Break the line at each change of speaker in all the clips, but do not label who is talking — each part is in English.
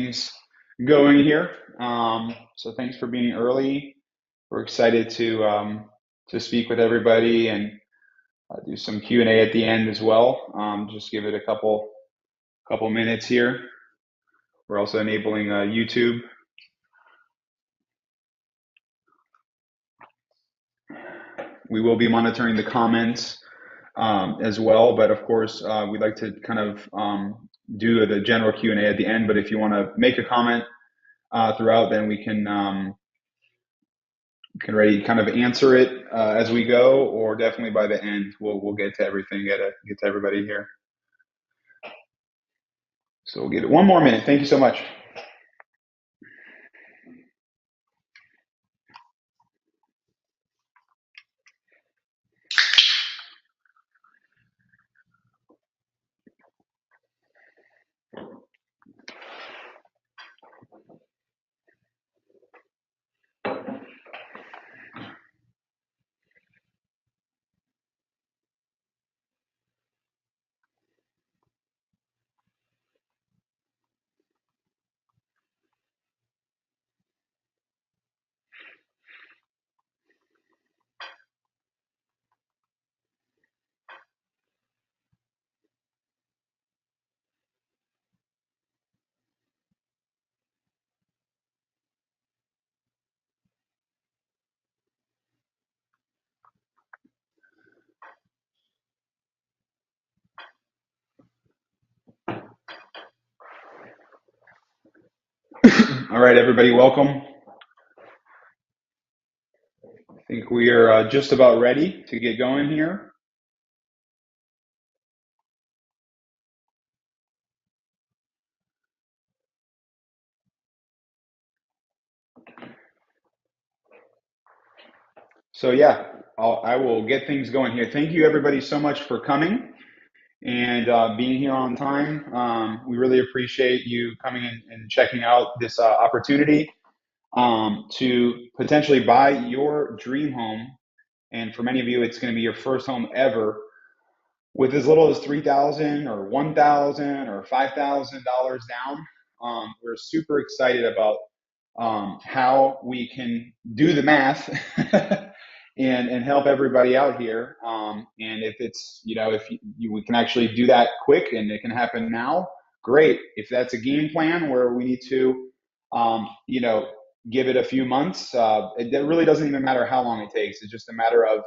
things going here. So thanks for being early. We're excited to speak with everybody and do some Q&A at the end as well. Just give it a couple minutes here. We're also enabling YouTube. We will be monitoring the comments as well, but of course, we'd like to kind of do the general Q&A at the end. But if you want to make a comment throughout, then we can ready kind of answer it as we go, or definitely by the end, we'll get to everything, get to everybody here. So we'll give it one more minute. Thank you so much. All right, everybody, welcome. I think we are just about ready to get going here. So yeah, I will get things going here. Thank you, everybody, so much for coming and being here on time. We really appreciate you coming in and checking out this opportunity to potentially buy your dream home. And for many of you, it's going to be your first home ever with as little as 3,000 or 1,000 or $5,000 down. We're super excited about how we can do the math and help everybody out here. And if it's, if we can actually do that quick and it can happen now, great. If that's a game plan where we need to, give it a few months, it really doesn't even matter how long it takes. It's just a matter of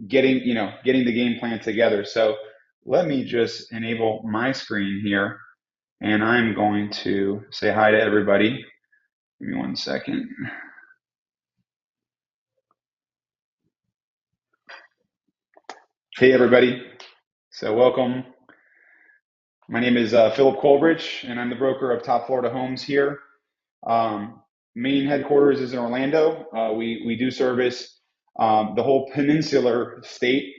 getting the game plan together. So let me just enable my screen here, and I'm going to say hi to everybody. Give me 1 second. Hey, everybody. So welcome. My name is Philip Colbridge, and I'm the broker of Top Florida Homes here. Main headquarters is in Orlando. We do service the whole peninsular state.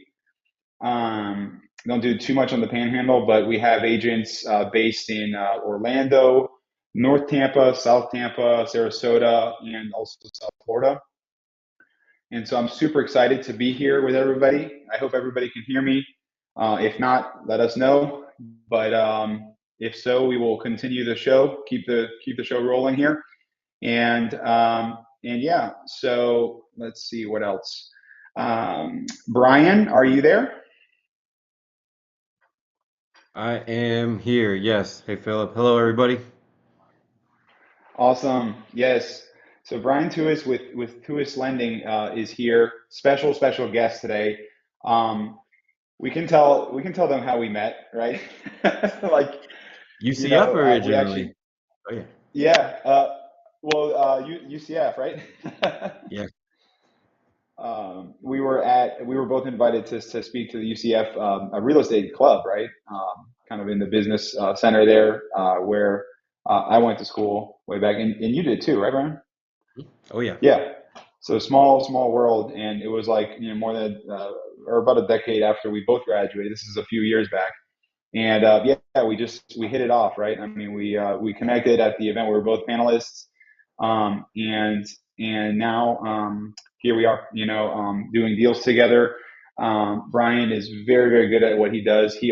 Don't do too much on the Panhandle, but we have agents based in Orlando, North Tampa, South Tampa, Sarasota, and also South Florida. And so I'm super excited to be here with everybody. I hope everybody can hear me. If not, let us know. But if so, we will continue the show, keep the show rolling here. And yeah, so let's see what else. Brian, are you there?
I am here. Yes. Hey, Philip. Hello, everybody.
Awesome. Yes. So Brian Tuis with Tuis Lending is here. Special guest today. We can tell them how we met, right? Like,
UCF
we actually,
originally. Oh yeah.
yeah. UCF, right?
Yeah.
We were both invited to speak to the UCF a real estate club, right? Kind of in the business center there, where I went to school way back, and you did too, right, Brian?
Oh yeah.
Yeah. So small world, and it was like more than or about a decade after we both graduated. This is a few years back, and yeah, we hit it off, right? I mean, we connected at the event. We were both panelists, and now here we are, doing deals together. Brian is very good at what he does. He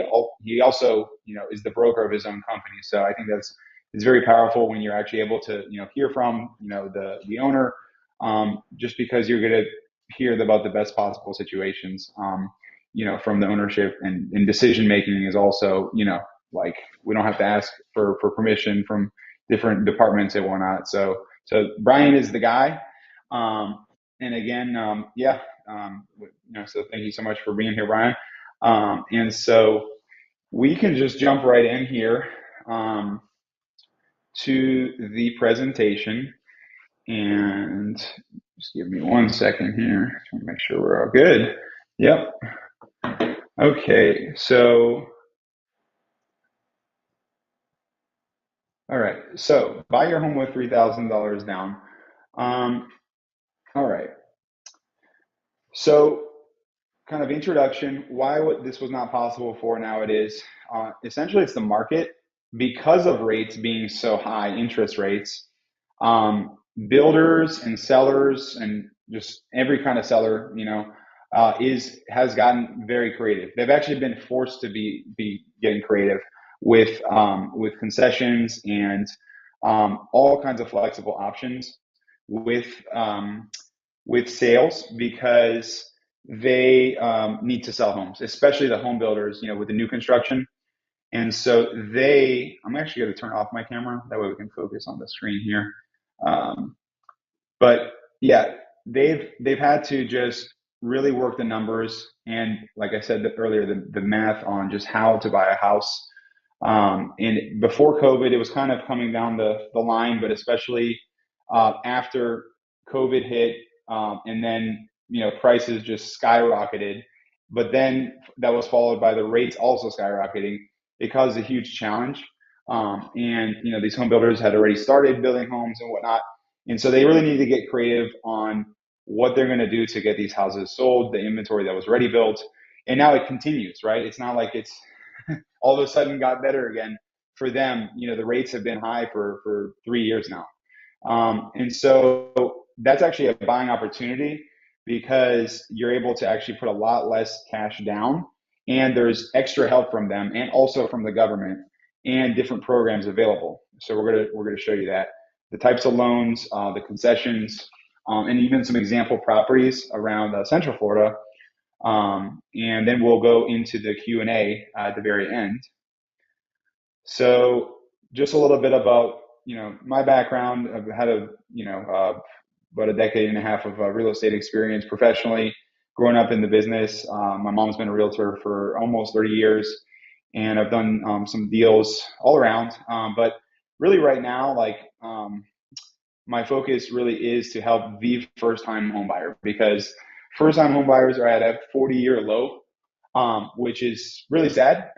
also is the broker of his own company. So I think that's is very powerful when you're actually able to, hear from, the owner, just because you're going to hear about the best possible situations, from the ownership, and decision making is also, like we don't have to ask for permission from different departments and whatnot. So Brian is the guy. And again, yeah, so thank you so much for being here, Brian. And so we can just jump right in here, um, to the presentation. And just give me 1 second here to make sure we're all good. Yep. Okay. So, all right. So buy your home with $3,000 down. Um, all right. So, kind of introduction, why this was not possible before, now it is. Essentially, it's the market. Because of rates being so high, interest rates, builders and sellers and just every kind of seller, has gotten very creative. They've actually been forced to be getting creative with concessions and all kinds of flexible options with with sales, because they need to sell homes, especially the home builders, with the new construction. And so I'm actually going to turn off my camera. That way we can focus on the screen here. Um, but yeah, they've had to just really work the numbers. And like I said earlier, the math on just how to buy a house. And before COVID, it was kind of coming down the line, but especially after COVID hit, and then prices just skyrocketed. But then that was followed by the rates also skyrocketing. It caused a huge challenge. And these home builders had already started building homes and whatnot, and so they really need to get creative on what they're going to do to get these houses sold, the inventory that was already built. And now it continues, right? It's not like it's all of a sudden got better again for them. The rates have been high for 3 years now. And so that's actually a buying opportunity, because you're able to actually put a lot less cash down, and there's extra help from them and also from the government and different programs available. So we're gonna show you that, the types of loans, the concessions, and even some example properties around Central Florida. And then we'll go into the Q&A at the very end. So just a little bit about my background. I've had about a decade and a half of real estate experience professionally, growing up in the business. My mom's been a realtor for almost 30 years, and I've done some deals all around. But really, right now, like, my focus really is to help the first-time home buyer, because first-time home buyers are at a 40-year low, which is really sad.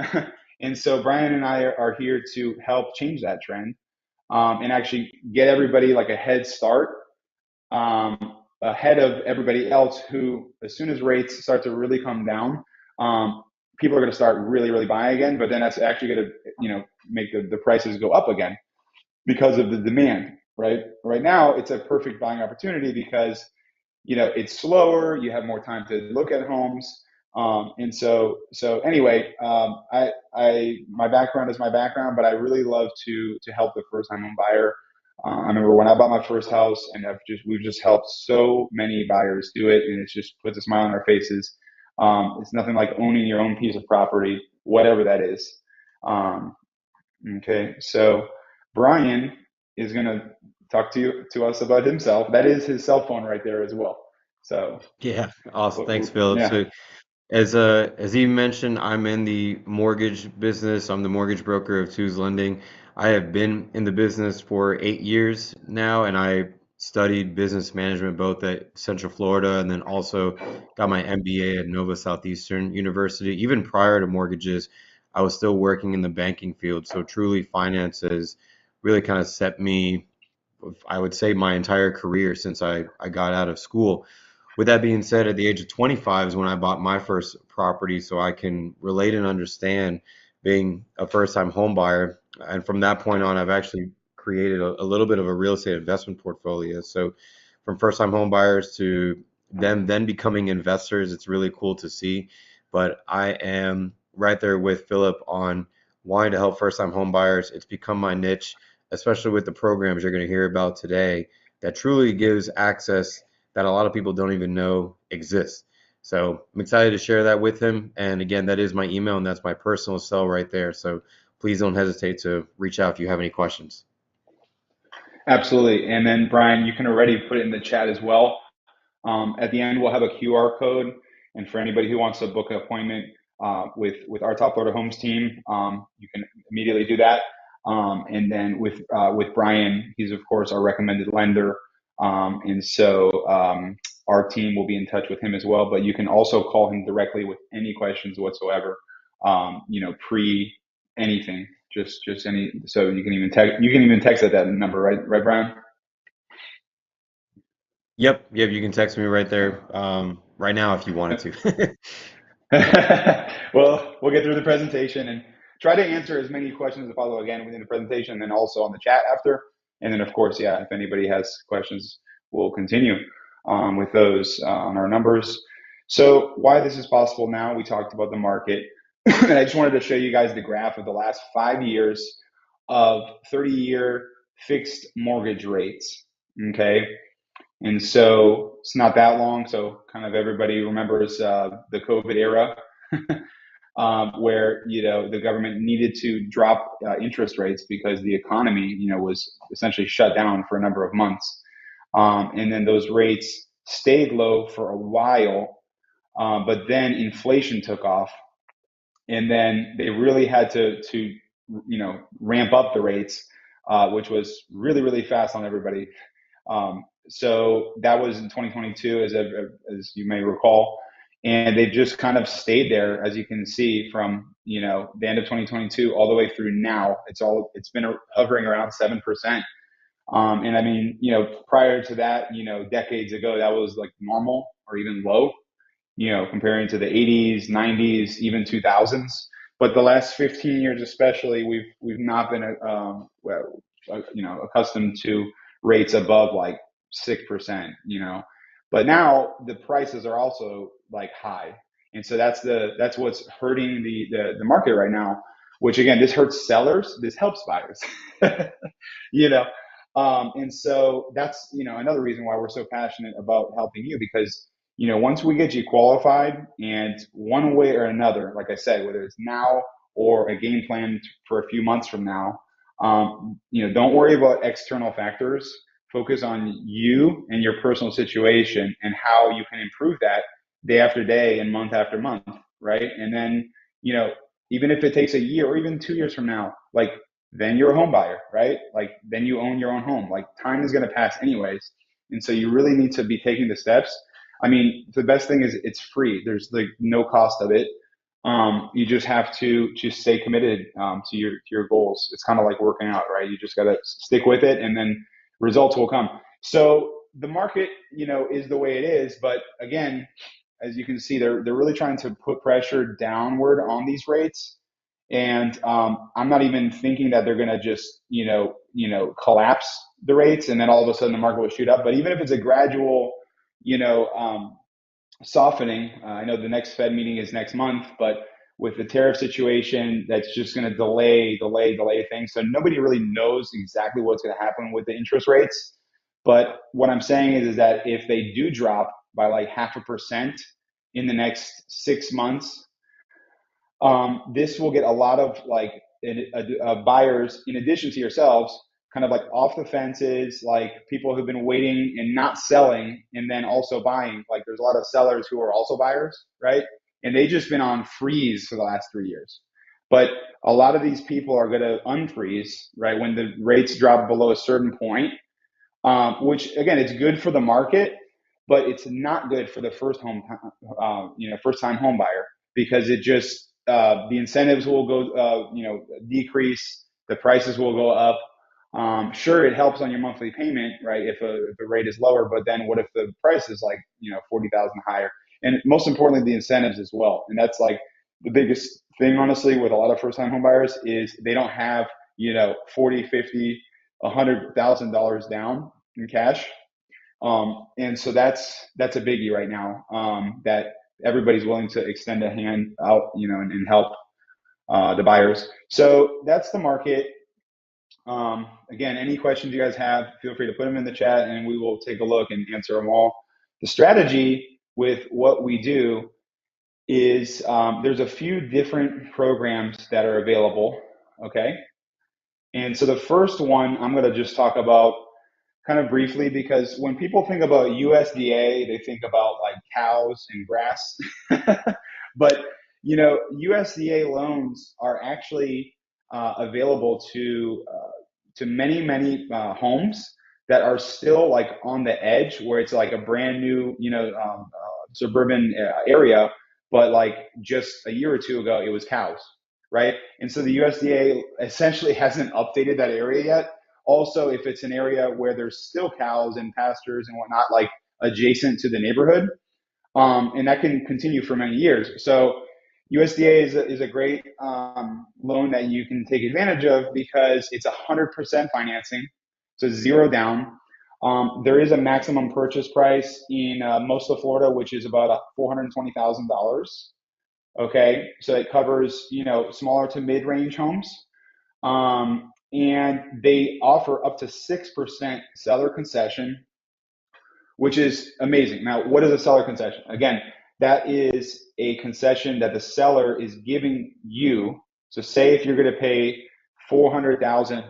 And so Brian and I are here to help change that trend, and actually get everybody like a head start, ahead of everybody else, who, as soon as rates start to really come down, people are going to start really, really buying again. But then that's actually going to, make the prices go up again because of the demand, right? Right now, it's a perfect buying opportunity because it's slower. You have more time to look at homes. And so anyway, my background is my background, but I really love to help the first time home buyer. I remember when I bought my first house, and we've just helped so many buyers do it, and it just puts a smile on our faces. It's nothing like owning your own piece of property, whatever that is. Um, okay, so Brian is gonna talk to us about himself. That is his cell phone right there as well. So,
Yeah, awesome. Thanks, Philip.
yeah.
So, as he mentioned, I'm in the mortgage business. I'm the mortgage broker of Two's Lending. I have been in the business for 8 years now, and I studied business management both at Central Florida and then also got my MBA at Nova Southeastern University. Even prior to mortgages, I was still working in the banking field. So truly, finances really kind of set me, I would say, my entire career since I got out of school. With that being said, at the age of 25 is when I bought my first property, so I can relate and understand being a first-time home buyer. And from that point on, I've actually created a little bit of a real estate investment portfolio. So from first-time home buyers to them then becoming investors, it's really cool to see. But I am right there with Philip on wanting to help first-time home buyers. It's become my niche, especially with the programs you're going to hear about today, that truly gives access that a lot of people don't even know exists. So I'm excited to share that with him. And again, that is my email and that's my personal cell right there. So please don't hesitate to reach out if you have any questions.
Absolutely. And then Brian, you can already put it in the chat as well. At the end, we'll have a QR code, and for anybody who wants to book an appointment with our Top Florida Homes team, you can immediately do that. And then with Brian, he's of course our recommended lender, and so our team will be in touch with him as well. But you can also call him directly with any questions whatsoever. Pre anything, just any. So you can even text. You can even text at that number, right, Brian?
Yep, yep, you can text me right there, right now if you wanted to.
Well, we'll get through the presentation and try to answer as many questions as possible again within the presentation and then also on the chat after. And then, of course, yeah, if anybody has questions, we'll continue with those on our numbers. So why this is possible now, we talked about the market. And I just wanted to show you guys the graph of the last 5 years of 30-year fixed mortgage rates. Okay. And so it's not that long. So kind of everybody remembers the COVID era, where the government needed to drop interest rates because the economy was essentially shut down for a number of months, and then those rates stayed low for a while, but then inflation took off, and then they really had to ramp up the rates, which was really really fast on everybody. So that was in 2022, as you may recall, and they've just kind of stayed there, as you can see, from the end of 2022 all the way through now. It's been hovering around 7%. And I mean, prior to that, decades ago, that was like normal or even low, comparing to the 80s, 90s, even 2000s. But the last 15 years, especially, we've not been accustomed to rates above like 6%. But now the prices are also like high, and so that's what's hurting the market right now. Which again, this hurts sellers. This helps buyers. you know and so that's another reason why we're so passionate about helping you, because once we get you qualified, and one way or another, like I said, whether it's now or a game plan for a few months from now, don't worry about external factors. Focus on you and your personal situation and how you can improve that day after day and month after month, right? And then you know even if it takes a year or even 2 years from now, like, then you're a home buyer, right? Like, then you own your own home. Like, time is going to pass anyways. And so you really need to be taking the steps. I mean, the best thing is it's free. There's like no cost of it. You just have to stay committed to your goals. It's kind of like working out, right? You just got to stick with it, and then results will come. So the market, is the way it is. But again, as you can see, they're really trying to put pressure downward on these rates. And I'm not even thinking that they're going to just collapse the rates and then all of a sudden the market will shoot up. But even if it's a gradual you know softening, I know the next Fed meeting is next month, but with the tariff situation, that's just going to delay things. So nobody really knows exactly what's going to happen with the interest rates. But what I'm saying is that if they do drop by like 0.5% in the next 6 months, this will get a lot of like buyers, in addition to yourselves, kind of like off the fences, like people who've been waiting and not selling and then also buying. Like, there's a lot of sellers who are also buyers, right? And they just been on freeze for the last 3 years. But a lot of these people are going to unfreeze, right, when the rates drop below a certain point, which again, it's good for the market, but it's not good for the first time home buyer, because it just the incentives will go decrease, the prices will go up. Sure, it helps on your monthly payment, right? If the rate is lower, but then what if the price is like 40,000 higher? And most importantly, the incentives as well. And that's like the biggest thing, honestly, with a lot of first time home buyers, is they don't have 40, 50, $100,000 down in cash. And so that's a biggie right now, that everybody's willing to extend a hand out, and help the buyers. So that's the market. Again, any questions you guys have, feel free to put them in the chat and we will take a look and answer them all. The strategy with what we do is there's a few different programs that are available, okay? And so the first one I'm going to just talk about kind of briefly because when people think about USDA, they think about like cows and grass. But USDA loans are actually available to many homes that are still like on the edge where it's like a brand new suburban area, but like just a year or two ago it was cows, right? And so the USDA essentially hasn't updated that area yet. Also, if it's an area where there's still cows and pastures and whatnot, like adjacent to the neighborhood, and that can continue for many years. So USDA is a great loan that you can take advantage of because it's 100% financing, so zero down. There is a maximum purchase price in most of Florida, which is about $420,000. Okay, so it covers smaller to mid-range homes, and they offer up to 6% seller concession, which is amazing. Now, what is a seller concession? Again, that is a concession that the seller is giving you. So say if you're going to pay 400,000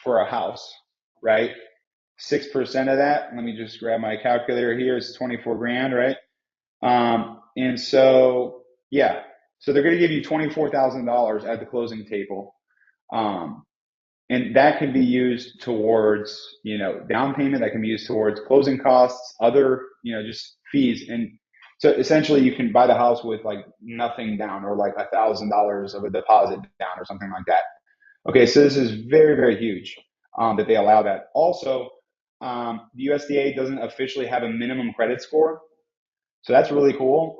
for a house, right? 6% of that, let me just grab my calculator here, is 24 grand, right? And so, yeah, so they're going to give you $24,000 at the closing table. And that can be used towards, down payment, that can be used towards closing costs, other, just fees. And so essentially you can buy the house with like nothing down or like $1,000 of a deposit down or something like that. Okay, so this is very, very huge that they allow that. Also, the USDA doesn't officially have a minimum credit score. So that's really cool.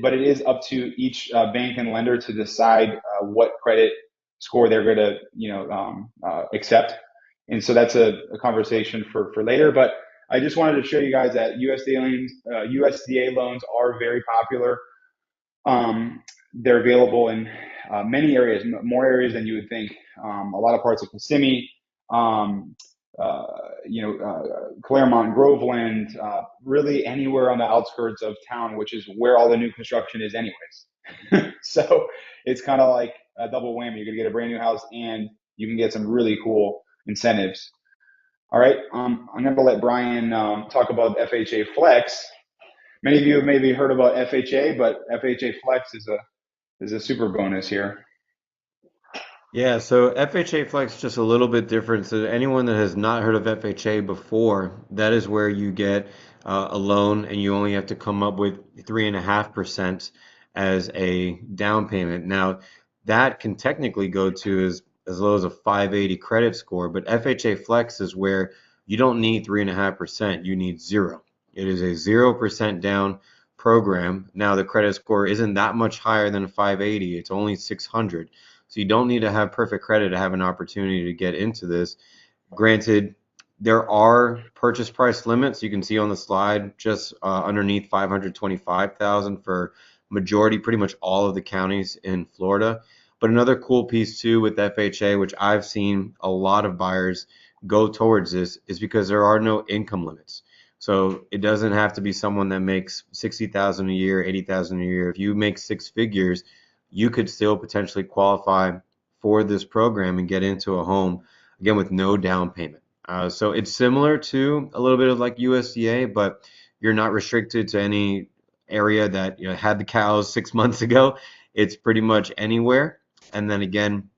But it is up to each bank and lender to decide what credit score they're going to, accept. And so that's a conversation for later. But I just wanted to show you guys that USDA loans are very popular. They're available in many areas, more areas than you would think. A lot of parts of Kissimmee, Claremont, Groveland, really anywhere on the outskirts of town, which is where all the new construction is anyways. So it's kind of like a double whammy. You're going to get a brand new house and you can get some really cool incentives. All right, I'm going to let Brian talk about FHA Flex. Many of you have maybe heard about FHA, but FHA Flex is a super bonus here.
Yeah, so FHA Flex is just a little bit different. So anyone that has not heard of FHA before, that is where you get a loan and you only have to come up with 3.5% as a down payment. Now, that can technically go to as low as a 580 credit score, but FHA Flex is where you don't need 3.5%, you need zero. It is a 0% down program. Now, the credit score isn't that much higher than a 580, it's only 600. So you don't need to have perfect credit to have an opportunity to get into this. Granted, there are purchase price limits. You can see on the slide just underneath 525,000 for majority, pretty much all of the counties in Florida. But another cool piece too with FHA, which I've seen a lot of buyers go towards this, is because there are no income limits. So it doesn't have to be someone that makes 60,000 a year, 80,000 a year. If you make six figures, you could still potentially qualify for this program and get into a home, again, with no down payment. So it's similar to a little bit of like USDA, but you're not restricted to any area that had the cows 6 months ago. It's pretty much anywhere. And then again,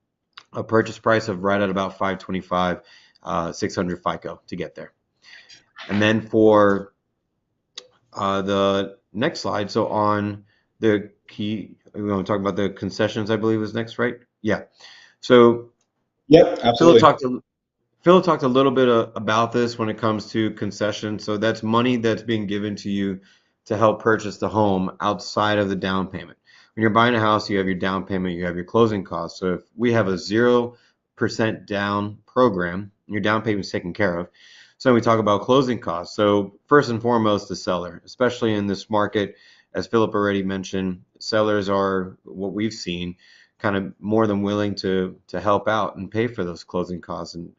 a purchase price of right at about 525, 600 FICO to get there. And then for the next slide, so on the key, we want to talk about the concessions, I believe is next, right? Yeah. So
Yep, absolutely.
Phil talked a little bit about this when it comes to concessions. So that's money that's being given to you to help purchase the home outside of the down payment. When you're buying a house, you have your down payment, you have your closing costs. So if we have a 0% down program, your down payment is taken care of. So we talk about closing costs. So first and foremost, the seller, especially in this market, as Philip already mentioned, sellers are what we've seen kind of more than willing to help out and pay for those closing costs. And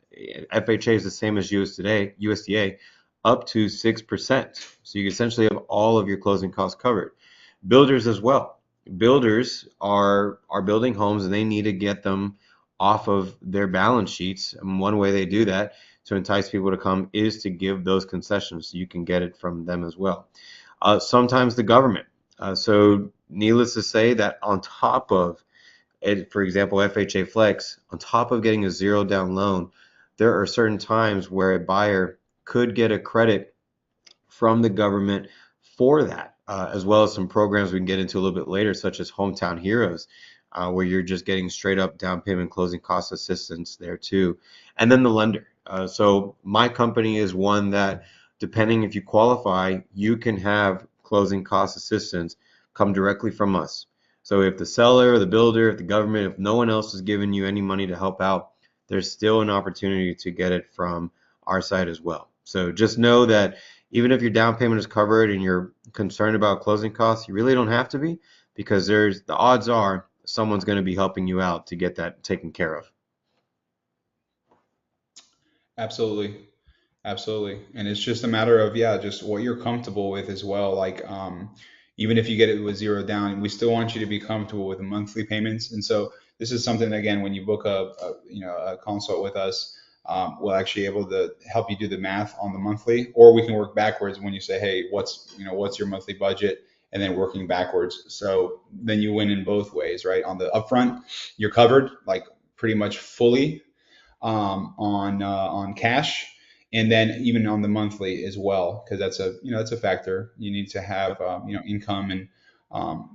FHA is the same as USDA, up to 6%. So you essentially have all of your closing costs covered. Builders as well. Builders are building homes and they need to get them off of their balance sheets. And one way they do that to entice people to come is to give those concessions so you can get it from them as well. Sometimes the government. So needless to say that on top of it, for example, FHA Flex, on top of getting a zero down loan, there are certain times where a buyer could get a credit from the government for that, as well as some programs we can get into a little bit later, such as Hometown Heroes, where you're just getting straight up down payment closing cost assistance there too. And then the lender. So my company is one that, depending if you qualify, you can have closing cost assistance come directly from us. So if the seller, the builder, if the government, if no one else is giving you any money to help out, there's still an opportunity to get it from our side as well. So just know that even if your down payment is covered and you're concerned about closing costs, you really don't have to be, because the odds are someone's going to be helping you out to get that taken care of.
Absolutely. Absolutely. And it's just a matter of, yeah, just what you're comfortable with as well. Like, even if you get it with zero down, we still want you to be comfortable with the monthly payments. And so this is something, again, when you book a consult with us, we'll actually able to help you do the math on the monthly, or we can work backwards when you say, hey, what's your monthly budget? And then working backwards. So then you win in both ways, right? On the upfront, you're covered like pretty much fully, on cash, and then even on the monthly as well, because that's a factor. You need to have income, and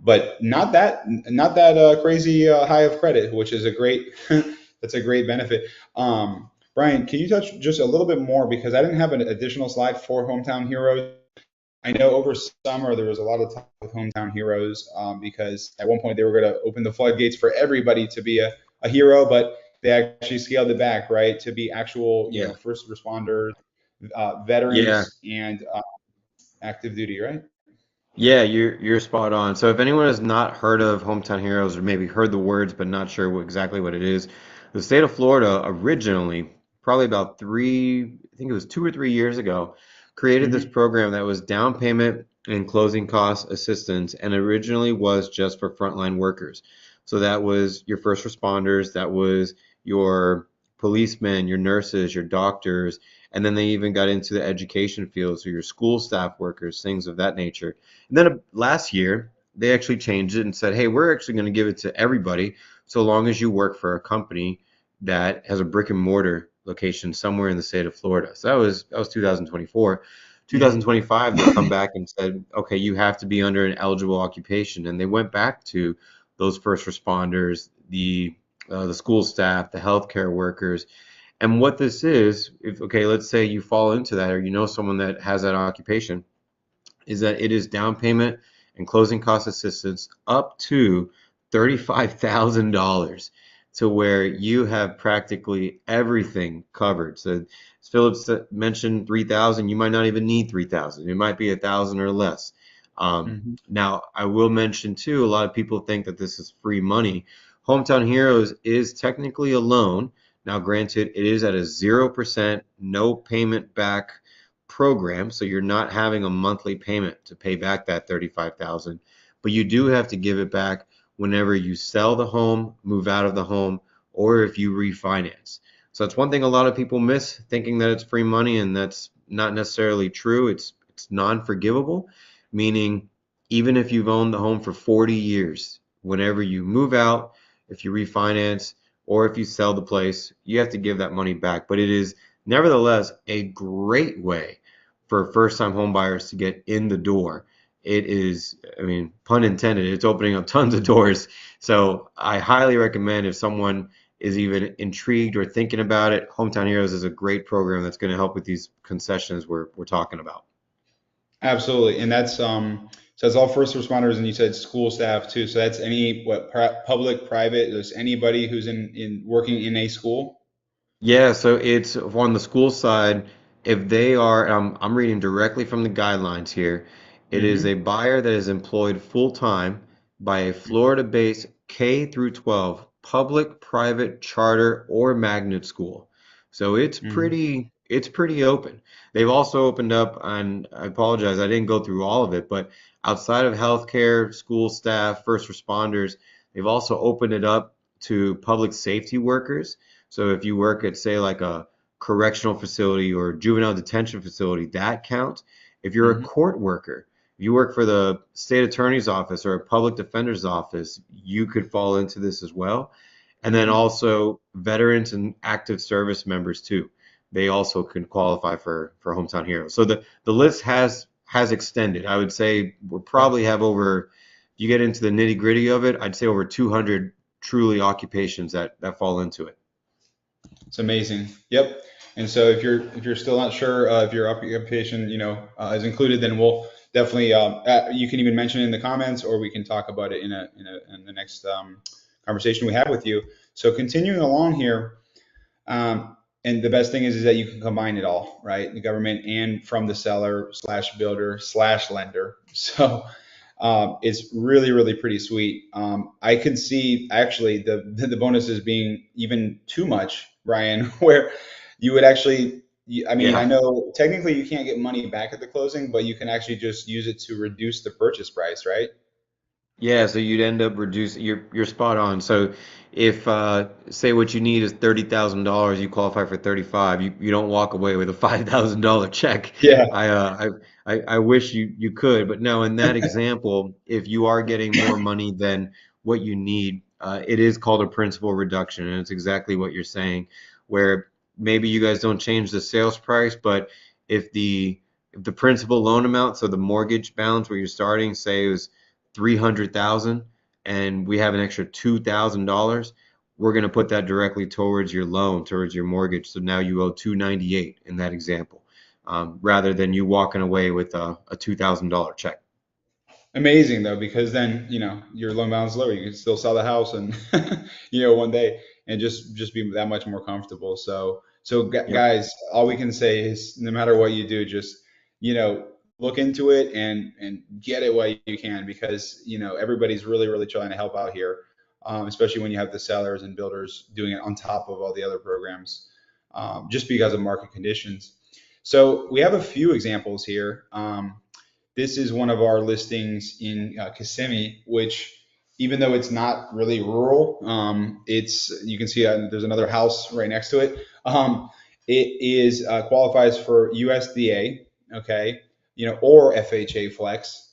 but not that crazy high of credit, which is a great that's a great benefit. Brian, can you touch just a little bit more, because I didn't have an additional slide for Hometown Heroes. I know over summer there was a lot of talk with Hometown Heroes, because at one point they were going to open the floodgates for everybody to be a hero, but they actually scaled it back, right, to be actual,
Yeah.
first responders,
Yeah.
veterans, and active duty, right?
Yeah, you're spot on. So if anyone has not heard of Hometown Heroes, or maybe heard the words but not sure exactly what it is, the state of Florida originally, probably about I think it was 2 or 3 years ago, created this
Hmm.
program that was down payment and closing cost assistance, and originally was just for frontline workers. So that was your first responders, that was your policemen, your nurses, your doctors, and then they even got into the education field, so your school staff workers, things of that nature. And then last year, they actually changed it and said, hey, we're actually going to give it to everybody so long as you work for a company that has a brick and mortar location somewhere in the state of Florida. So that was 2024.
Hmm.
2025, they come back and said, okay, you have to be under an eligible occupation. And they went back to those first responders, the school staff, the healthcare workers. And what this is, if okay, let's say you fall into that, or you know someone that has that occupation, is that it is down payment and closing cost assistance up to $35,000, to where you have practically everything covered. So as Philip mentioned, 3,000, you might not even need 3,000. It might be 1,000 or less.
Hmm.
Now, I will mention too, a lot of people think that this is free money. Hometown Heroes is technically a loan. Now, granted, it is at a 0%, no payment back program, so you're not having a monthly payment to pay back that 35,000, but you do have to give it back whenever you sell the home, move out of the home, or if you refinance. So that's one thing a lot of people miss, thinking that it's free money, and that's not necessarily true. It's non-forgivable, meaning even if you've owned the home for 40 years, whenever you move out, if you refinance, or if you sell the place, you have to give that money back. But it is nevertheless a great way for first-time home buyers to get in the door. It is, I mean, pun intended, it's opening up tons of doors. So I highly recommend, if someone is even intrigued or thinking about it, Hometown Heroes is a great program that's going to help with these concessions we're talking about.
Absolutely, and so it's all first responders, and you said school staff too. So that's any public, private, there's anybody who's in working in a school.
Yeah, so it's on the school side. If they are, I'm reading directly from the guidelines here. It is a
Hmm.
buyer that is employed full time by a Florida-based K through 12, public, private, charter, or magnet school. So
Hmm.
it's pretty open. They've also opened up, and I apologize, I didn't go through all of it, but outside of healthcare, school staff, first responders, they've also opened it up to public safety workers. So if you work at, say, like a correctional facility or juvenile detention facility, that counts. If you're a
Hmm.
court worker, if you work for the state attorney's office or a public defender's office, you could fall into this as well. And then
Hmm.
also veterans and active service members too. They also can qualify for Hometown Heroes. So the list has extended. I would say we'll
Yep.
probably have over, if you get into the nitty gritty of it, I'd say over 200 truly occupations that fall into it.
It's amazing. Yep. And so if you're still not sure if your occupation is included, then we'll definitely you can even mention it in the comments, or we can talk about it in the next conversation we have with you. So continuing along here, and the best thing is that you can combine it all, right? The government and from the seller slash builder slash lender. So it's really, really pretty sweet. I could see actually the bonuses being even too much, Brian, where you would actually, I mean, I
Yeah.
know technically you can't get money back at the closing, but you can actually just use it to reduce the purchase price, right?
Yeah, so you'd end up reducing, you're spot on. So if say what you need is $30,000, you qualify for 35, you don't walk away with a $5,000 check.
Yeah.
I wish you could, but no, in that example, if you are getting more money than what you need, it is called a principal reduction, and it's exactly what you're saying, where maybe you guys don't change the sales price, but if the principal loan amount, so the mortgage balance where you're starting, say is 300,000 and we have an extra $2,000, we're going to put that directly towards your loan, towards your mortgage. So now you owe 298 in that example, rather than you walking away with a $2,000 check.
Amazing though, because then your loan balance is lower. You can still sell the house and one day and just be that much more comfortable.
Yep.
Guys, all we can say is no matter what you do, just look into it and get it while you can, because everybody's really really trying to help out here, especially when you have the sellers and builders doing it on top of all the other programs, just because of market conditions. So we have a few examples here. This is one of our listings in Kissimmee, which even though it's not really rural, it's you can see there's another house right next to it. It is qualifies for USDA, okay, or FHA flex,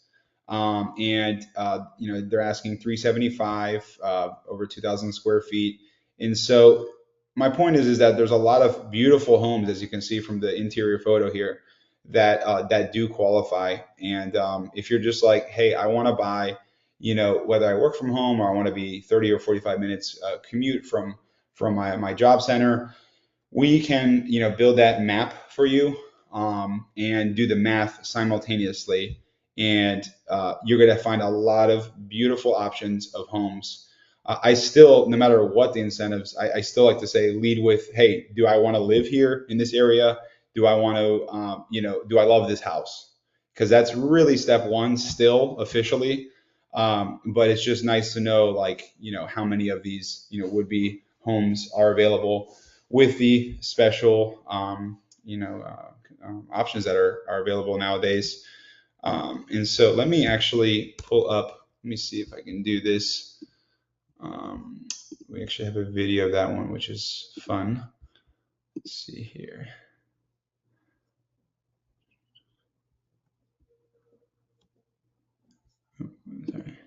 and they're asking 375 over 2,000 square feet, and so my point is that there's a lot of beautiful homes, as you can see from the interior photo here, that do qualify. And if you're just like, hey, I want to buy, whether I work from home or I want to be 30 or 45 minutes commute from my job center, we can build that map for you, and do the math simultaneously, and you're going to find a lot of beautiful options of homes. I still, no matter what the incentives, I still like to say lead with, hey, do I want to live here in this area? Do I want to, do I love this house? Because that's really step one still officially. But it's just nice to know, like, how many of these, would be homes are available with the special, options that are available nowadays. And so let me actually pull up, let me see if I can do this. We actually have a video of that one, which is fun. Let's see here. Sorry.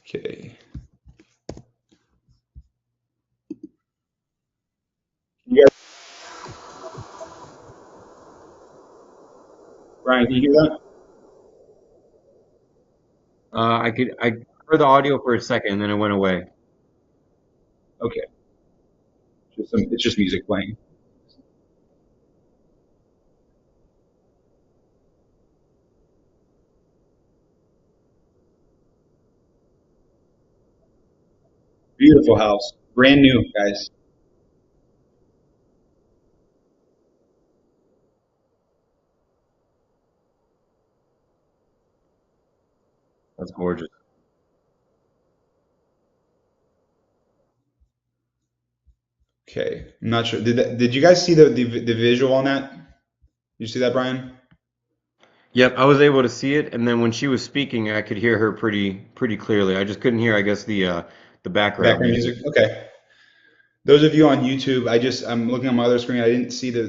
Okay. You guys, Brian, can you hear that?
I heard the audio for a second and then it went away.
Okay. It's just music playing. Beautiful house. Brand new, guys.
That's gorgeous.
Okay, I'm not sure. Did you guys see the visual on that? Did you see that, Brian?
Yep, I was able to see it, and then when she was speaking, I could hear her pretty clearly. I just couldn't hear, I guess, the background
Background
music.
music. Okay. Those of you on YouTube, I'm looking on my other screen. I didn't see the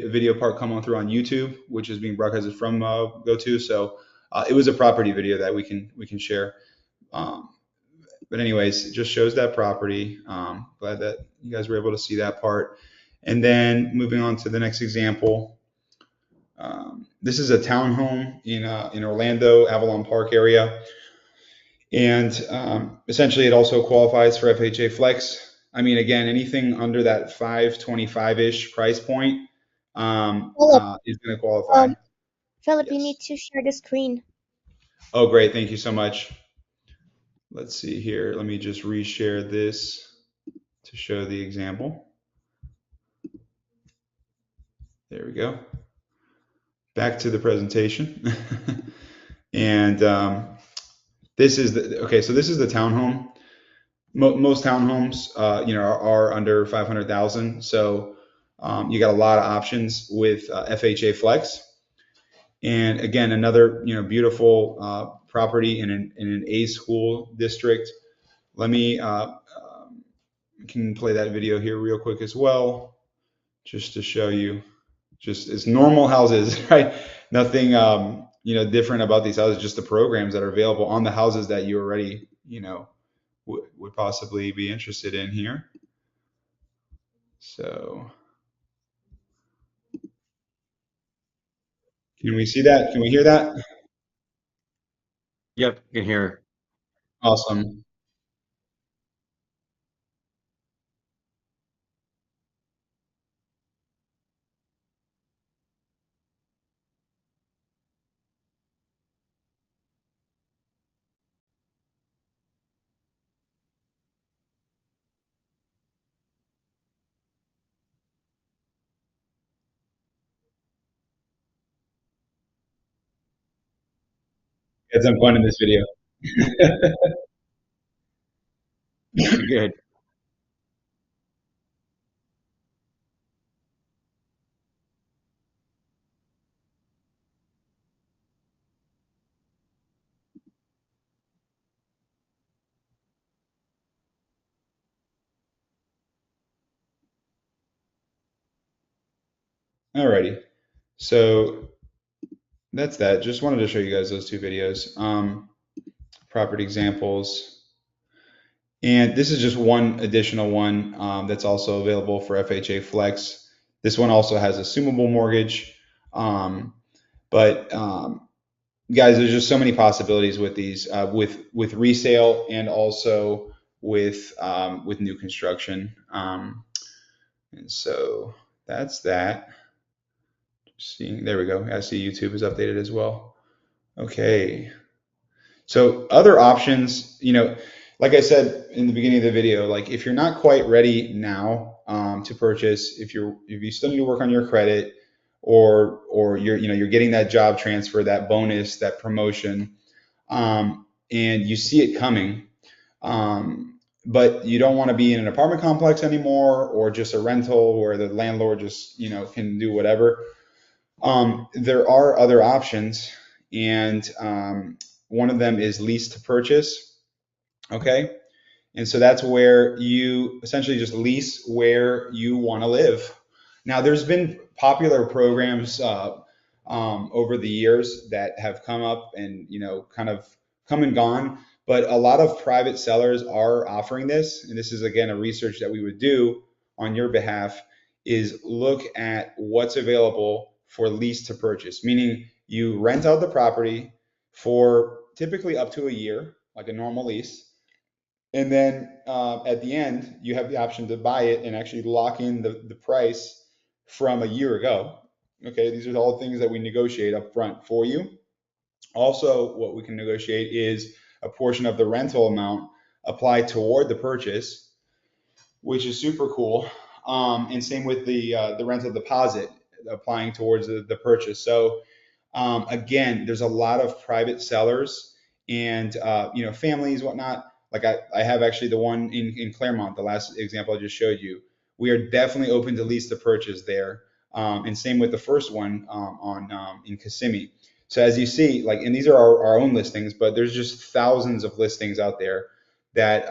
video part come on through on YouTube, which is being broadcasted from GoTo. So it was a property video that we can share. Um, but anyways, it just shows that property. Glad that you guys were able to see that part. And then moving on to the next example. This is a townhome in Orlando, Avalon Park area. And essentially, it also qualifies for FHA Flex. I mean, again, anything under that 525-ish price point
Philip,
is going to qualify.
um, Philip, you
Yes.
need to share the screen.
Oh, great. Thank you so much. Let's see here. Let me just reshare this to show the example. There we go. Back to the presentation. And this is okay. So this is the townhome. Most townhomes, are under 500,000. So you got a lot of options with FHA Flex. And again, another beautiful property in an A school district. Let me can play that video here real quick as well, just to show you. Just as normal houses, right? Nothing different about these houses. Just the programs that are available on the houses that you already would possibly be interested in here. So can we see that? Can we hear that?
Yep, I can hear her.
Awesome. Had some fun in this video.
You're good.
Alrighty. So that's that. Just wanted to show you guys those two videos. Property examples. And this is just one additional one that's also available for FHA Flex. This one also has assumable mortgage. Um, but guys, there's just so many possibilities with these, with resale and also with new construction. And so that's that. Just seeing, there we go. I see YouTube is updated as well. Okay. So other options, like I said in the beginning of the video, like if you're not quite ready now to purchase, if you still need to work on your credit, or you're getting that job transfer, that bonus, that promotion, and you see it coming, but you don't want to be in an apartment complex anymore, or just a rental where the landlord just can do whatever. There are other options, and one of them is lease to purchase. Okay. And so that's where you essentially just lease where you want to live. Now, there's been popular programs over the years that have come up and kind of come and gone, but a lot of private sellers are offering this. And this is again a research that we would do on your behalf, is look at what's available for lease to purchase, meaning you rent out the property for typically up to a year, like a normal lease, and then at the end, you have the option to buy it and actually lock in the price from a year ago. Okay, these are all things that we negotiate up front for you. Also, what we can negotiate is a portion of the rental amount applied toward the purchase, which is super cool. And same with the rental deposit applying towards the purchase. So again, there's a lot of private sellers, and families, whatnot. Like I have actually the one in Claremont, the last example I just showed you. We are definitely open to lease to purchase there, and same with the first one on in Kissimmee. So as you see, like, and these are our own listings, but there's just thousands of listings out there that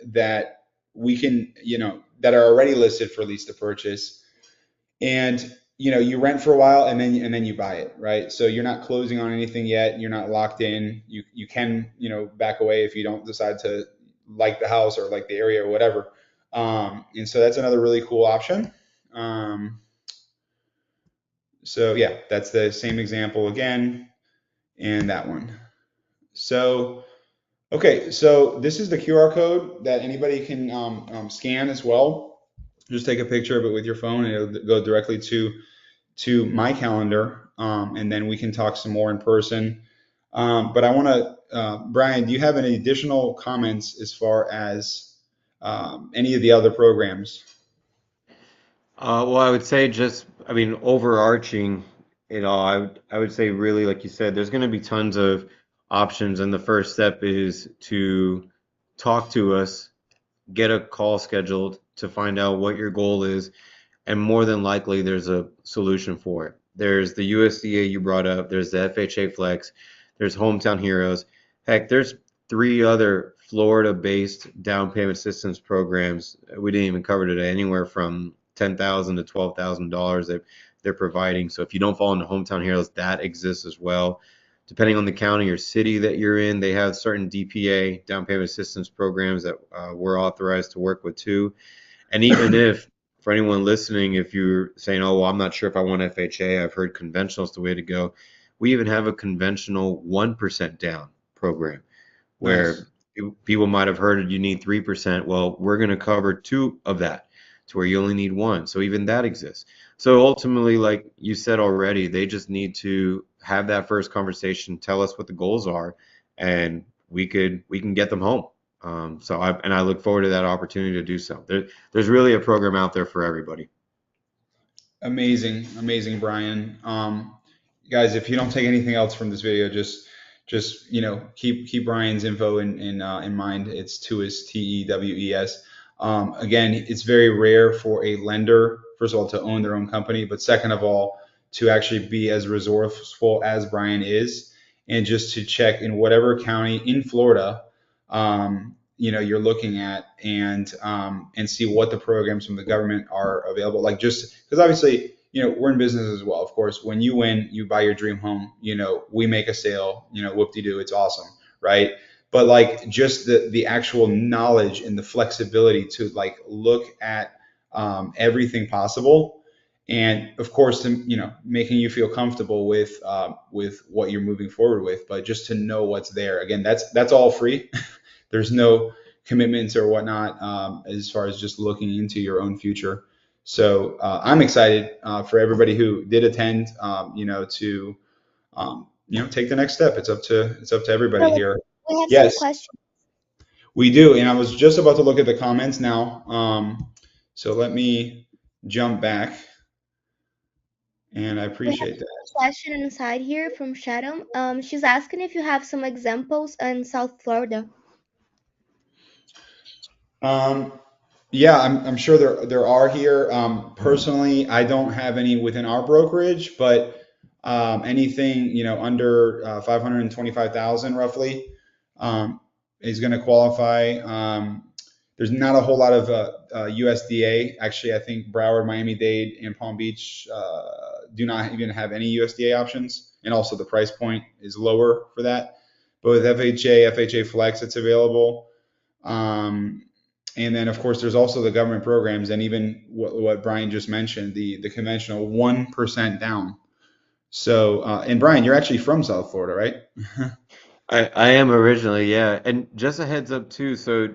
that we can, that are already listed for lease to purchase, and you rent for a while, and then you buy it, right? So you're not closing on anything yet. You're not locked in. You can back away if you don't decide to like the house or like the area or whatever. And so that's another really cool option. Um, so yeah, that's the same example again, and that one. So okay, so this is the QR code that anybody can scan as well. Just take a picture of it with your phone, and it'll go directly to my calendar, and then we can talk some more in person. But I want to, Brian, do you have any additional comments as far as any of the other programs?
Well, I would say I mean, overarching it all, I would say really, like you said, there's going to be tons of options, and the first step is to talk to us, get a call scheduled to find out what your goal is, and more than likely, there's a solution for it. There's the USDA you brought up, there's the FHA Flex, there's Hometown Heroes. Heck, there's three other Florida-based down payment assistance programs we didn't even cover today, anywhere from $10,000 to $12,000 that they're providing. So if you don't fall into Hometown Heroes, that exists as well. Depending on the county or city that you're in, they have certain DPA, down payment assistance programs that we're authorized to work with too. And even if, for anyone listening, if you're saying, oh, well, I'm not sure if I want FHA, I've heard conventional is the way to go. We even have a conventional 1% down program where
Nice.
people might have heard you need 3%. Well, we're going to cover two of that to where you only need one. So even that exists. So ultimately, like you said already, they just need to have that first conversation, tell us what the goals are, and we can get them home. I look forward to that opportunity to do so. There's really a program out there for everybody.
Amazing, amazing, Brian. Guys, if you don't take anything else from this video, just keep Brian's info in mind. It's TEWES, TEWES. Again, it's very rare for a lender, first of all, to own their own company, but second of all, to actually be as resourceful as Brian is, and just to check in whatever county in Florida, you're looking at, and see what the programs from the government are available. Like, just because obviously, we're in business as well. Of course, when you win, you buy your dream home. We make a sale. Whoop-de-doo, it's awesome, right? But like, just the actual knowledge and the flexibility to like look at everything possible, and of course, to making you feel comfortable with what you're moving forward with, but just to know what's there. Again, that's all free. There's no commitments or whatnot, as far as just looking into your own future. So I'm excited for everybody who did attend, to take the next step. It's up to everybody
Philip,
here.
we have some
Yes,
questions.
we do. And I was just about to look at the comments now. So let me jump back, and I
We have
appreciate that.
a question inside here from Shadow. She's asking if you have some examples in South Florida.
Um, Yeah, I'm sure there are here. Personally, I don't have any within our brokerage, but anything under 525,000 roughly is going to qualify. There's not a whole lot of USDA. Actually, I think Broward, Miami-Dade, and Palm Beach do not even have any USDA options, and also the price point is lower for that. But with FHA Flex, it's available. Um, and then, of course, there's also the government programs, and even what Brian just mentioned, the conventional 1% down. So, and Brian, you're actually from South Florida, right?
I am originally, yeah. And just a heads up too, so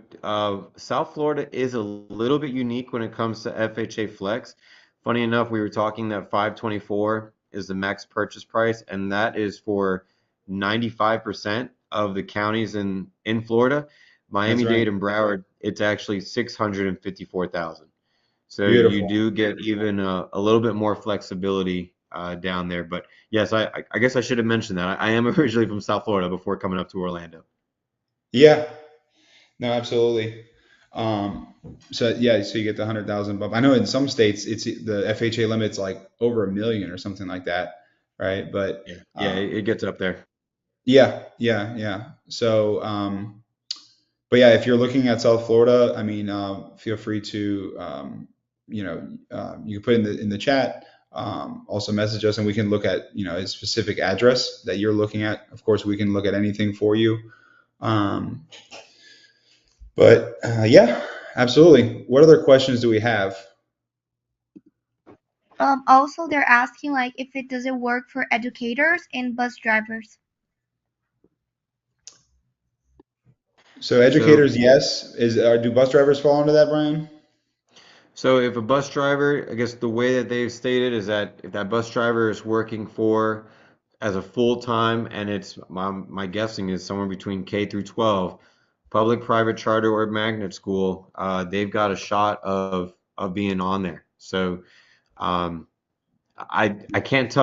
South Florida is a little bit unique when it comes to FHA Flex. Funny enough, we were talking that 524 is the max purchase price, and that is for 95% of the counties in Florida.
That's right.
Miami-Dade and Broward, it's actually 654,000. So you
Beautiful.
do get even a little bit more flexibility down there. But yes, I guess I should have mentioned that. I am originally from South Florida before coming up to Orlando.
Yeah, no, absolutely. Um, so yeah, so you get the 100,000 bump. I know in some states it's the FHA limit's like over 1 million or something like that, right? But
Yeah, yeah,
um,
it gets up there.
yeah, yeah, yeah. So, but yeah, if you're looking at South Florida, I mean, feel free to, you can put in the chat. Also message us, and we can look at a specific address that you're looking at. Of course, we can look at anything for you. Um, but yeah, absolutely. What other questions do we have?
Also, they're asking like if it doesn't work for educators and bus drivers.
So
So
educators, yes. Do bus drivers fall into that, Brian?
So if a bus driver, I guess the way that they've stated is that if that bus driver is working for as a full time, and it's my guessing is somewhere between K through 12, public, private, charter, or magnet school, they've got a shot of being on there. So um, I can't say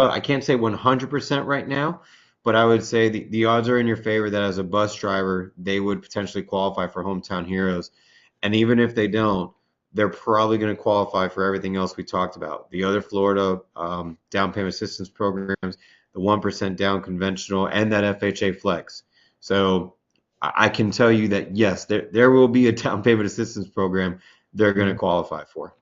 100% right now, but I would say the odds are in your favor that as a bus driver, they would potentially qualify for Hometown Heroes. And even if they don't, they're probably going to qualify for everything else we talked about. The other Florida down payment assistance programs, the 1% down conventional, and that FHA flex. So I can tell you that yes, there will be a down payment assistance program they're going to qualify for.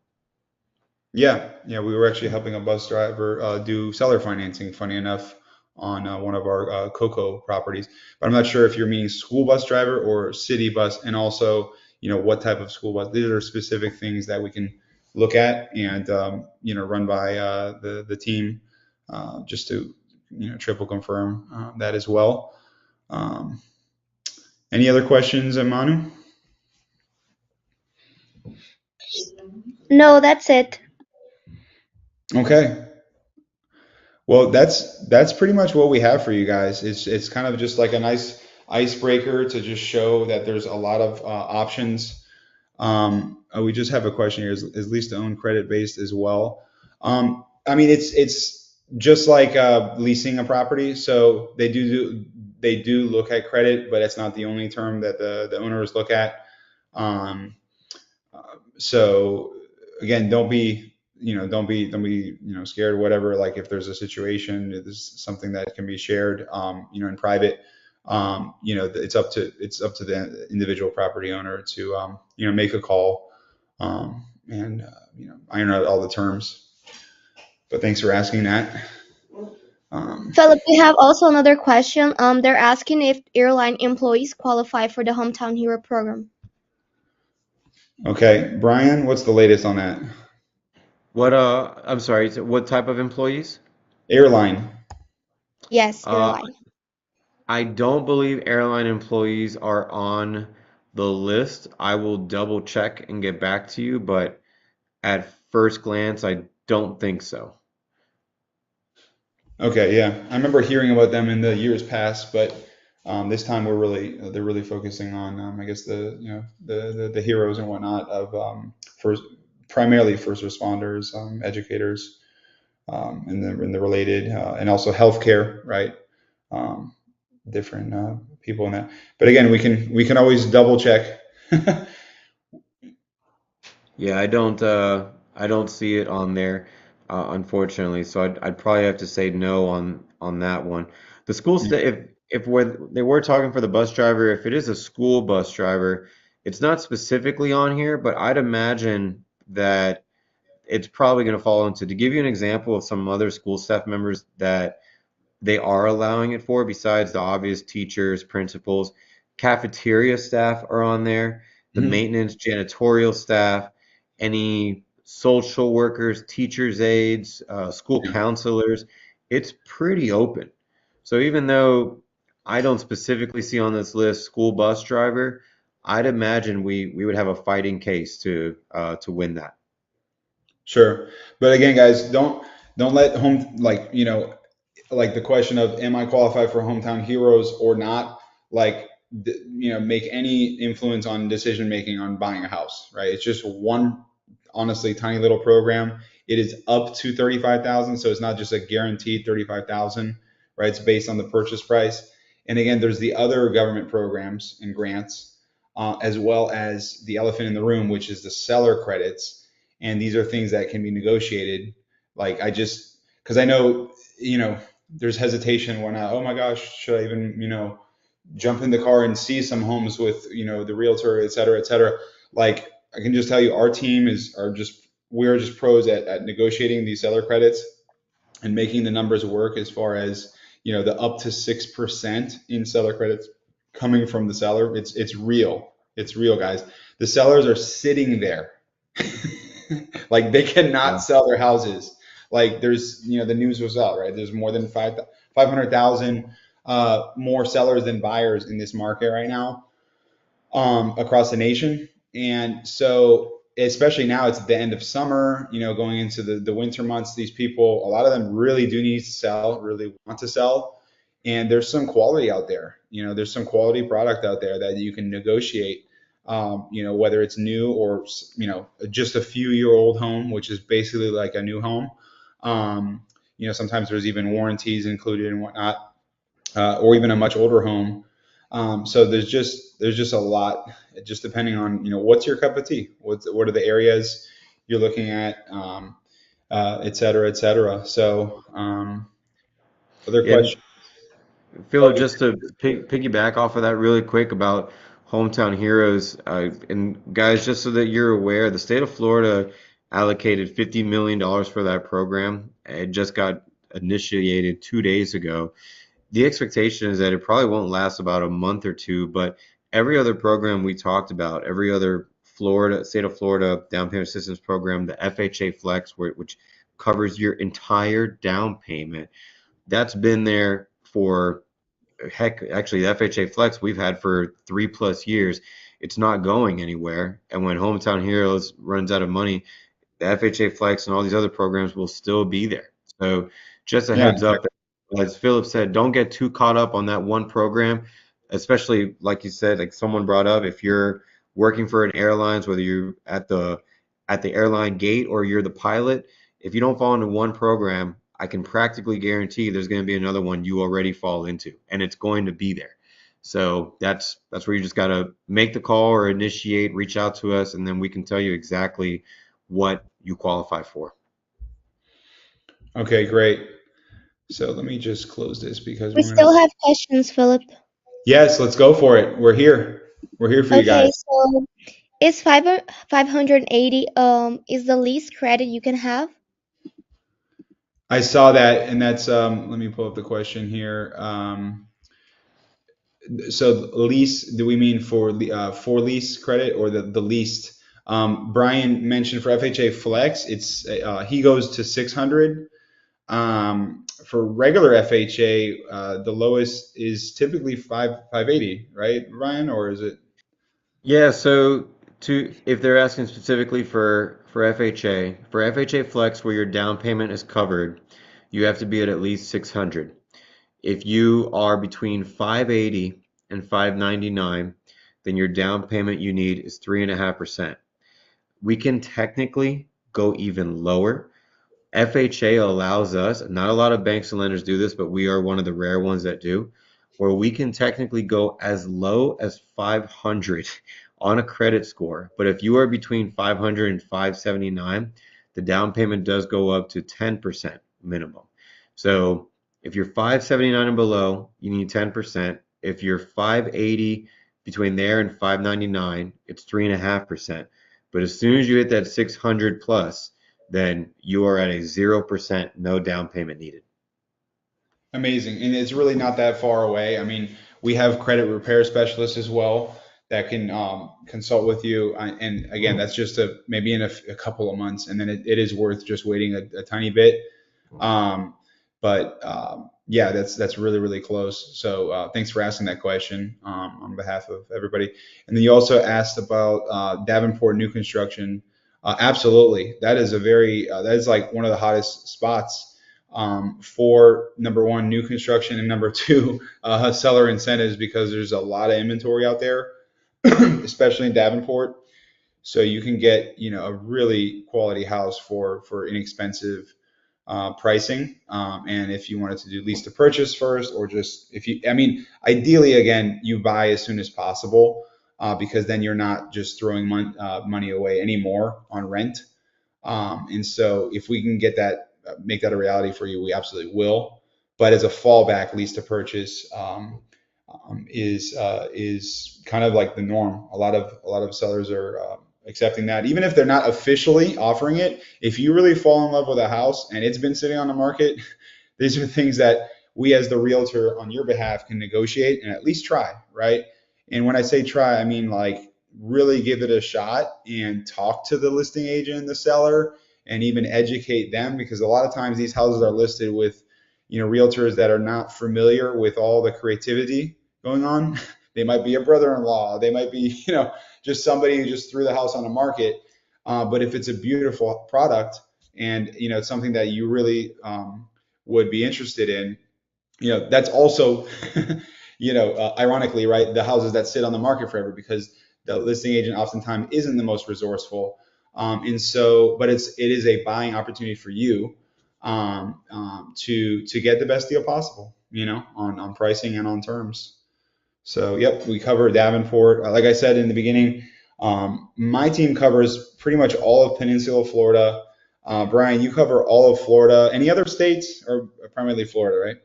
Yeah, yeah, we were actually helping a bus driver do seller financing, funny enough, on one of our Coco properties. But I'm not sure if you're meaning school bus driver or city bus, and also, what type of school bus. These are specific things that we can look at and run by the team just to triple confirm that as well. Um, any other questions, Manu?
No, that's it.
Okay. Well, that's pretty much what we have for you guys. It's kind of just like a nice icebreaker to just show that there's a lot of options. We just have a question here. Is lease to own credit based as well? I mean, it's just like leasing a property. So they do look at credit, but it's not the only term that the owners look at. Um, so again, don't be scared or whatever. Like if there's a situation, this is something that can be shared, in private. It's up to the individual property owner to make a call, and iron out all the terms. But thanks for asking that. Um,
Philip, we have also another question. They're asking if airline employees qualify for the Hometown Hero program.
okay, Brian, what's the latest on that?
What I'm sorry, so what type of employees?
Airline.
Yes,
Uh,
airline.
I don't believe airline employees are on the list. I will double check and get back to you, but at first glance, I don't think so.
Okay, yeah, I remember hearing about them in the years past, but this time they're really focusing on I guess the heroes and whatnot of first primarily first responders, educators, and the related and also healthcare, right? Um, Different people in that. But again, we can always double check.
Yeah, I don't see it on there, unfortunately. So I'd probably have to say no on that one. The school sta if they were talking for the bus driver, if it is a school bus driver, it's not specifically on here, but I'd imagine that it's probably going to fall into, to give you an example of some other school staff members that they are allowing it for, besides the obvious teachers, principals, cafeteria staff are on there, the
Mhm.
maintenance, janitorial staff, any social workers, teachers' aides, school
Yeah.
counselors. It's pretty open. So even though I don't specifically see on this list school bus driver, I'd imagine we would have a fighting case to win that.
Sure. But again, guys, don't let home like the question of am I qualified for hometown heroes or not, like make any influence on decision making on buying a house, right? It's just one honestly tiny little program. It is up to 35,000, so it's not just a guaranteed 35,000, right? It's based on the purchase price. And again, there's the other government programs and grants, as well as the elephant in the room, which is the seller credits. And these are things that can be negotiated. Like because I know, there's hesitation and whatnot. Oh my gosh, should I even, jump in the car and see some homes with, the realtor, et cetera, et cetera. Like I can just tell you, our team we're just pros at negotiating these seller credits and making the numbers work as far as, the up to 6% in seller credits coming from the seller. It's real. It's real, guys. The sellers are sitting there. Like they cannot sell their houses. Like there's, the news was out, right? There's more than 500,000 more sellers than buyers in this market right now, across the nation. And so, especially now, it's at the end of summer, going into the winter months, these people, a lot of them really do need to sell, really want to sell. And there's some quality out there. There's some quality product out there that you can negotiate, whether it's new or, just a few-year-old home, which is basically like a new home. Sometimes there's even warranties included and whatnot, or even a much older home. So there's just a lot, just depending on, what's your cup of tea, what are the areas you're looking at, et cetera, et cetera. So, other
Yeah,
questions?
Philip, just to piggyback off of that really quick about Hometown Heroes, and guys, just so that you're aware, the state of Florida allocated $50 million for that program. It just got initiated 2 days ago. The expectation is that it probably won't last about a month or two, but every other program we talked about, every other state of Florida down payment assistance program, the FHA Flex, which covers your entire down payment, that's been there for heck, actually, the FHA Flex we've had for 3+ years. It's not going anywhere. And when Hometown Heroes runs out of money, the FHA Flex and all these other programs will still be there. So just a
Yeah.
heads up, as Philip said, don't get too caught up on that one program, especially like you said, like someone brought up, if you're working for an airlines, whether you're at the airline gate or you're the pilot, if you don't fall into one program, I can practically guarantee there's going to be another one you already fall into, and it's going to be there. So that's where you just got to make the call or initiate, reach out to us, and then we can tell you exactly what you qualify for.
Okay, great. So let me just close this because
We
we're
still
gonna.
have questions, Philip.
Yes, let's go for it. We're here. We're here for you
Okay,
guys.
so is 580 is the least credit you can have?
I saw that, and that's let me pull up the question here. So lease, do we mean for lease credit or the least? Brian mentioned for FHA Flex, it's he goes to 600. For regular FHA, the lowest is typically 580, right, Ryan, or is it?
Yeah, so if they're asking specifically for FHA Flex where your down payment is covered, you have to be at least 600. If you are between 580 and 599, then your down payment you need is 3.5%. We can technically go even lower. FHA allows us, not a lot of banks and lenders do this, but we are one of the rare ones that do, where we can technically go as low as 500 on a credit score. But if you are between 500 and 579, the down payment does go up to 10% minimum. So if you're 579 and below, you need 10%. If you're 580 between there and 599, it's 3.5%. But as soon as you hit that 600 plus, then you are at a 0% no down payment needed.
Amazing. And it's really not that far away. I mean, we have credit repair specialists as well that can consult with you. And again, that's just maybe in a couple of months, and then it is worth just waiting a tiny bit. But yeah, that's really, really close. So thanks for asking that question on behalf of everybody. And then you also asked about Davenport new construction. Absolutely. That is that is like one of the hottest spots for number one, new construction, and number two, seller incentives, because there's a lot of inventory out there, especially in Davenport. So you can get, a really quality house for inexpensive pricing. And if you wanted to do lease to purchase first, or just ideally, again, you buy as soon as possible, because then you're not just throwing money away anymore on rent. And so if we can get that, make that a reality for you, we absolutely will. But as a fallback, lease to purchase is kind of like the norm. A lot of sellers are accepting that, even if they're not officially offering it. If you really fall in love with a house and it's been sitting on the market, these are things that we, as the realtor on your behalf, can negotiate and at least try, right? And when I say try, I mean like really give it a shot and talk to the listing agent and the seller, and even educate them, because a lot of times these houses are listed with, realtors that are not familiar with all the creativity going on. They might be a brother-in-law. They might be, just somebody who just threw the house on the market. But if it's a beautiful product, and it's something that you really would be interested in, that's also, ironically, right, the houses that sit on the market forever, because the listing agent oftentimes isn't the most resourceful. And so, but it is a buying opportunity for you, to get the best deal possible, on pricing and on terms. So, yep, we cover Davenport. Like I said in the beginning, my team covers pretty much all of Peninsula Florida. Brian, you cover all of Florida. Any other states, or primarily Florida,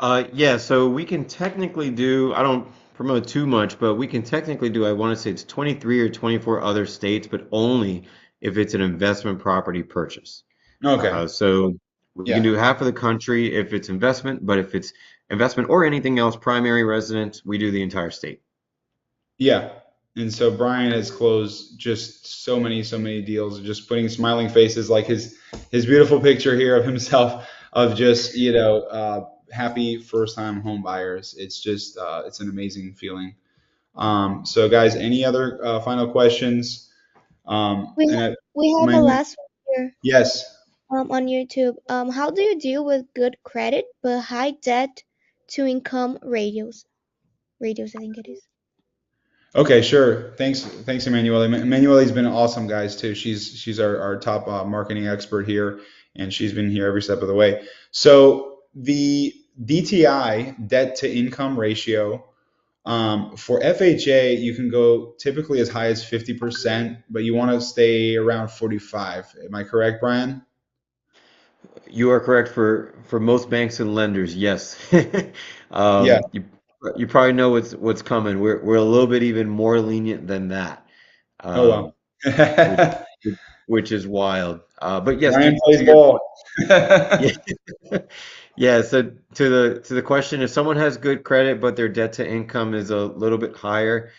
right?
Yeah, so we can technically do, I don't promote too much, but we can technically do, I want to say it's 23 or 24 other states, but only if it's an investment property purchase.
Okay.
So we can
Yeah.
do half of the country if it's investment, but if it's investment or anything else, primary residence, we do the entire state.
Yeah. And so Brian has closed just so many deals, just putting smiling faces, like his beautiful picture here of himself, of just, happy first time home buyers. It's just, it's an amazing feeling. So guys, any other final questions?
We
And
have we have a
mainly,
last one here
yes.
on YouTube. How do you deal with good credit but high debt to income ratios? Ratios, I think it is.
Okay, sure. Thanks, Emanuele. Emanuele's been awesome, guys, too. She's our top marketing expert here, and she's been here every step of the way. So the DTI, debt to income ratio, for FHA, you can go typically as high as 50%, but you want to stay around 45. Am I correct, Brian?
You are correct for most banks and lenders, yes.
Yeah.
You probably know what's coming. We're a little bit even more lenient than that,
Oh
um,
well.
which which is wild. But yes,
Brian
to
plays
your
ball.
yeah. Yeah, so to the question, if someone has good credit but their debt to income is a little bit higher,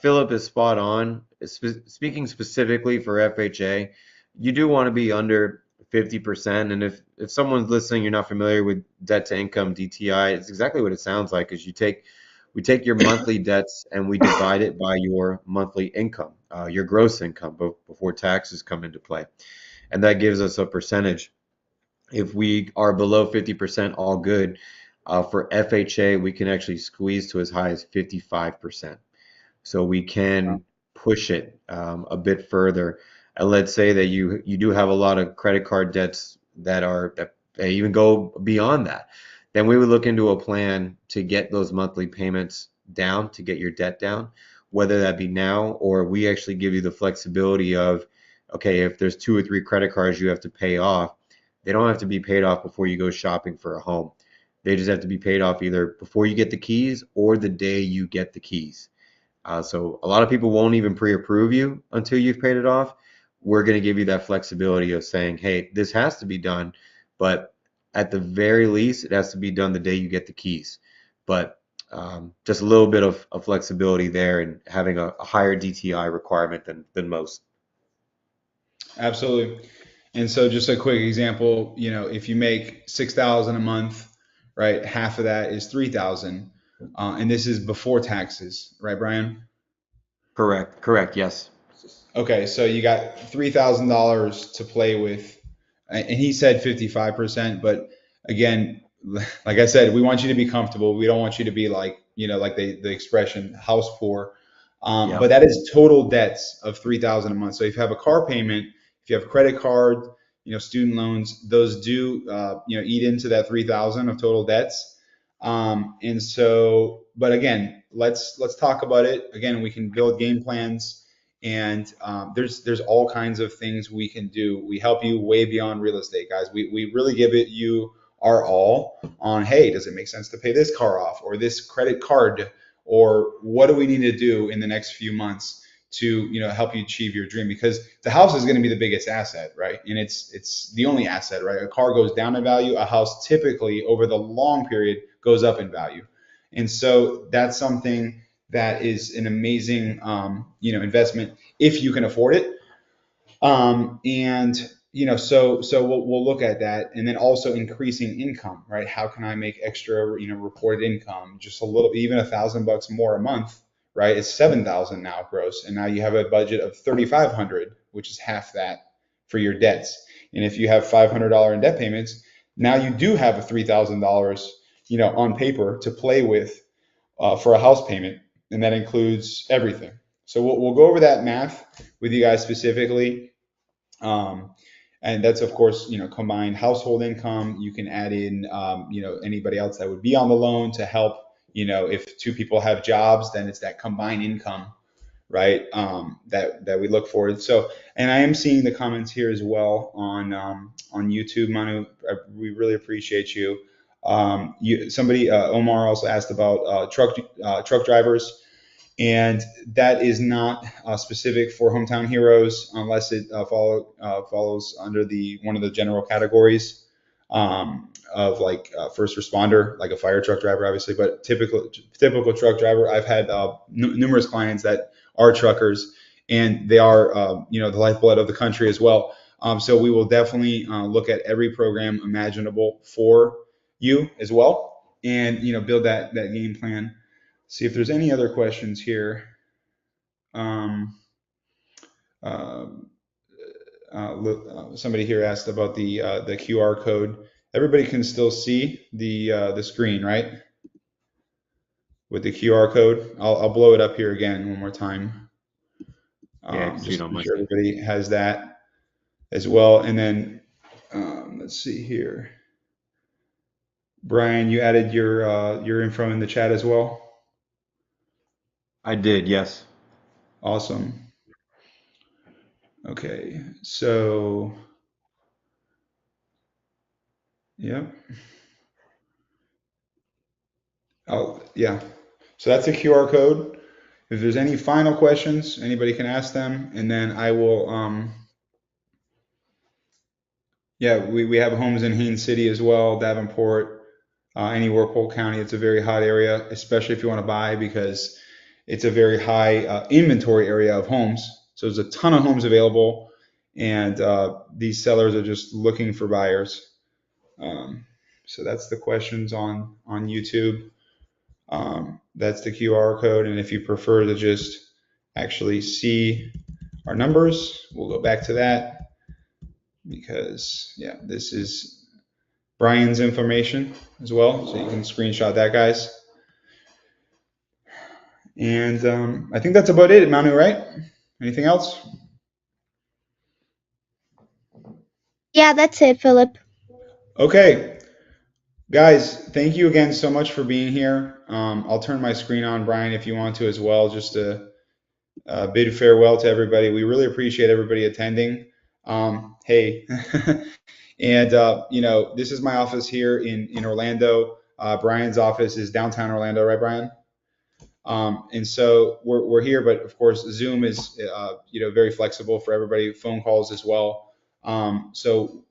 Philip is spot on. Speaking specifically for FHA, you do want to be under 50%. And if someone's listening, you're not familiar with debt to income DTI, it's exactly what it sounds like. Is we take your monthly debts and we divide it by your monthly income, your gross income before taxes come into play, and that gives us a percentage. If we are below 50%, all good. For FHA, we can actually squeeze to as high as 55%. So we can push it a bit further. And let's say that you do have a lot of credit card debts that they even go beyond that. Then we would look into a plan to get those monthly payments down, to get your debt down, whether that be now, or we actually give you the flexibility of, okay, if there's 2 or 3 credit cards you have to pay off, they don't have to be paid off before you go shopping for a home. They just have to be paid off either before you get the keys or the day you get the keys. So a lot of people won't even pre-approve you until you've paid it off. We're going to give you that flexibility of saying, hey, this has to be done, but at the very least, it has to be done the day you get the keys. But just a little bit of flexibility there, and having a higher DTI requirement than most.
Absolutely. And so just a quick example, if you make 6,000 a month, right, half of that is 3,000. And this is before taxes, right, Brian?
Correct, yes.
Okay, so you got $3,000 to play with, and he said 55%, but again, like I said, we want you to be comfortable. We don't want you to be like, like the expression house poor.
Yeah.
But that is total debts of 3,000 a month. So if you have a car payment, if you have credit card, student loans, those do eat into that 3,000 of total debts. And so, but again, let's talk about it. Again, we can build game plans, and there's all kinds of things we can do. We help you way beyond real estate, guys. We really give it you our all on, hey, does it make sense to pay this car off or this credit card, or what do we need to do in the next few months to help you achieve your dream? Because the house is going to be the biggest asset, right? And it's the only asset, right? A car goes down in value, a house typically over the long period goes up in value. And so that's something that is an amazing investment if you can afford it. And so we'll look at that, and then also increasing income, right? How can I make extra, reported income, just a little, even $1,000 more a month, right? It's 7,000 now gross, and now you have a budget of 3,500, which is half that for your debts. And if you have $500 in debt payments, now you do have a $3,000, on paper to play with for a house payment, and that includes everything. So we'll go over that math with you guys specifically. And that's, of course, combined household income. You can add in, anybody else that would be on the loan to help. If two people have jobs, then it's that combined income, right? That we look for. So, and I am seeing the comments here as well on YouTube, Manu. We really appreciate you. Somebody, Omar, also asked about truck drivers. And that is not specific for Hometown Heroes unless it follows under one of the general categories of like first responder, like a fire truck driver, obviously. But typical truck driver, I've had numerous clients that are truckers, and they are the lifeblood of the country as well. So we will definitely look at every program imaginable for you as well, and build that game plan. See if there's any other questions here. Somebody here asked about the QR code. Everybody can still see the screen, right? With the QR code, I'll blow it up here again one more time.
Yeah, I can see
just
it on
to
my
make sure
screen.
everybody has that as well. And then let's see here. Brian, you added your info in the chat as well.
I did, yes.
Awesome. Okay, so yeah. Oh, yeah. So that's a QR code. If there's any final questions, anybody can ask them, and then I will. Yeah, we have homes in Haines City as well, Davenport, anywhere Polk County. It's a very hot area, especially if you want to buy, because it's a very high inventory area of homes. So there's a ton of homes available, and these sellers are just looking for buyers. So that's the questions on YouTube. That's the QR code. And if you prefer to just actually see our numbers, we'll go back to that, because yeah, this is Brian's information as well. So you can screenshot that, guys. And I think that's about it, Manu, right? Anything else?
Yeah, that's it, Philip.
Okay. Guys, thank you again so much for being here. I'll turn my screen on, Brian, if you want to as well, just to bid farewell to everybody. We really appreciate everybody attending. Hey, and this is my office here in Orlando. Brian's office is downtown Orlando, right, Brian? And so we're here, but of course Zoom is very flexible for everybody. Phone calls as well. So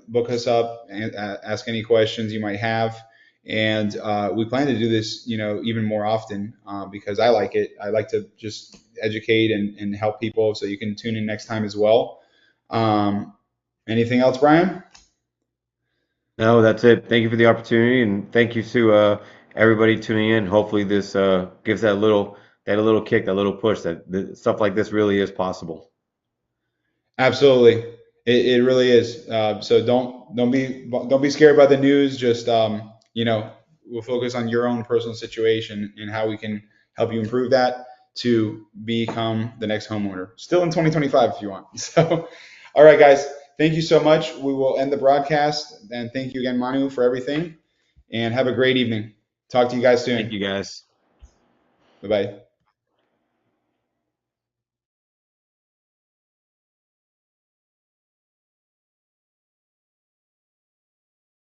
look us up and ask any questions you might have. And we plan to do this even more often because I like it. I like to just educate and help people. So you can tune in next time as well. Anything else, Brian?
No, that's it. Thank you for the opportunity, and thank you to everybody tuning in. Hopefully, this gives that little kick, that little push that stuff like this really is possible.
Absolutely, it really is. So don't be scared by the news. Just we'll focus on your own personal situation and how we can help you improve that. to become the next homeowner. Still in 2025 if you want. So, all right, guys, thank you so much. We will end the broadcast. And thank you again, Manu, for everything. And have a great evening. Talk to you guys
Thank
soon.
you guys.
Bye-bye.